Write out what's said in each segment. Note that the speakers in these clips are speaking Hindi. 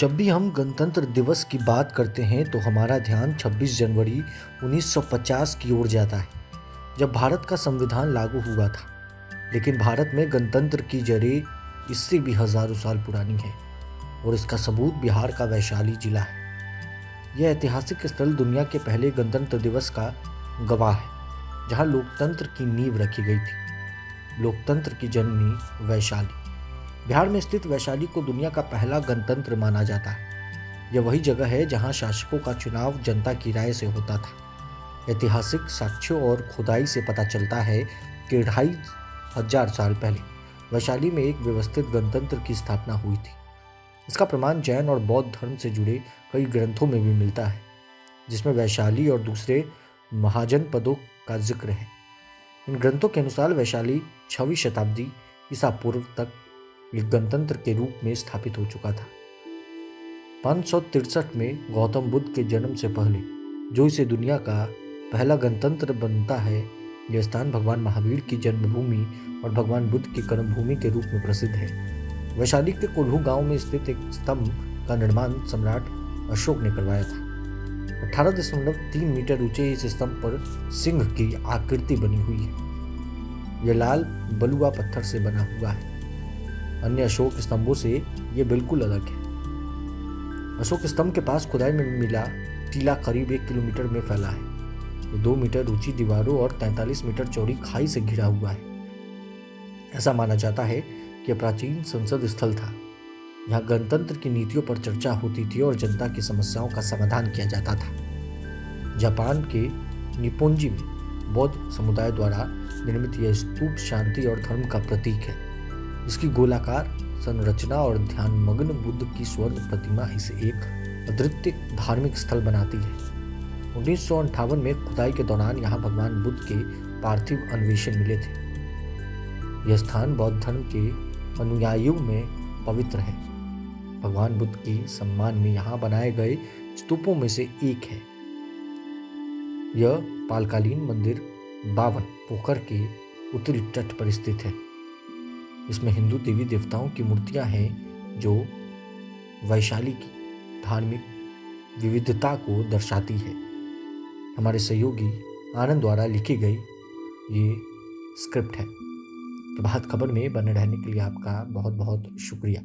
जब भी हम गणतंत्र दिवस की बात करते हैं तो हमारा ध्यान 26 जनवरी 1950 की ओर जाता है, जब भारत का संविधान लागू हुआ था। लेकिन भारत में गणतंत्र की जड़ें इससे भी हजारों साल पुरानी है और इसका सबूत बिहार का वैशाली जिला है। यह ऐतिहासिक स्थल दुनिया के पहले गणतंत्र दिवस का गवाह है, जहां लोकतंत्र की नींव रखी गई थी। लोकतंत्र की जननी वैशाली। बिहार में स्थित वैशाली को दुनिया का पहला गणतंत्र माना जाता है। यह वही जगह है जहां शासकों का चुनाव जनता की राय से होता था। ऐतिहासिक साक्ष्यों और खुदाई से पता चलता है कि 2500 साल पहले वैशाली में एक व्यवस्थित गणतंत्र की स्थापना हुई थी। इसका प्रमाण जैन और बौद्ध धर्म से जुड़े कई ग्रंथों में भी मिलता है, जिसमें वैशाली और दूसरे महाजनपदों का जिक्र है। इन ग्रंथों के अनुसार वैशाली 6वीं शताब्दी ईसा पूर्व तक एक गणतंत्र के रूप में स्थापित हो चुका था। 563 में गौतम बुद्ध के जन्म से पहले जो इसे दुनिया का पहला गणतंत्र बनता है, यह स्थान भगवान महावीर की जन्मभूमि और भगवान बुद्ध की कर्मभूमि के रूप में प्रसिद्ध है। वैशाली के कोल्हू गांव में स्थित एक स्तंभ का निर्माण सम्राट अशोक ने करवाया था। 18.3 मीटर ऊंचे इस स्तंभ पर सिंह की आकृति बनी हुई है। यह लाल बलुआ पत्थर से बना हुआ है। अन्य अशोक स्तंभों से यह बिल्कुल अलग है। अशोक स्तंभ के पास खुदाई में मिला टीला करीब 1 किलोमीटर में फैला है। ये 2 मीटर ऊंची दीवारों और 43 मीटर चौड़ी खाई से घिरा हुआ है। ऐसा माना जाता है कि प्राचीन संसद स्थल था, जहां गणतंत्र की नीतियों पर चर्चा होती थी और जनता की समस्याओं का समाधान किया जाता था। जापान के निप्पोंजी में बौद्ध समुदाय द्वारा निर्मित यह स्तूप शांति और धर्म का प्रतीक है। इसकी गोलाकार संरचना और ध्यानमग्न बुद्ध की स्वर्ण प्रतिमा इसे एक अद्वितीय धार्मिक स्थल बनाती है। 1958 में खुदाई के दौरान यहाँ भगवान बुद्ध के पार्थिव अन्वेषण मिले थे। यह स्थान बौद्ध धर्म के अनुयायियों में पवित्र है। भगवान बुद्ध के सम्मान में यहाँ बनाए गए स्तूपों में से एक है। यह पालकालीन मंदिर 52 पोखर के उत्तरी तट पर स्थित है। इसमें हिंदू देवी देवताओं की मूर्तियां हैं, जो वैशाली की धार्मिक विविधता को दर्शाती है। हमारे सहयोगी आनंद द्वारा लिखी गई ये स्क्रिप्ट है। प्रभात खबर में बने रहने के लिए आपका बहुत बहुत शुक्रिया।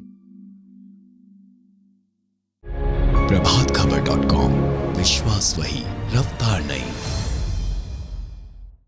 प्रभातखबर.com, विश्वास वही, रफ्तार नहीं।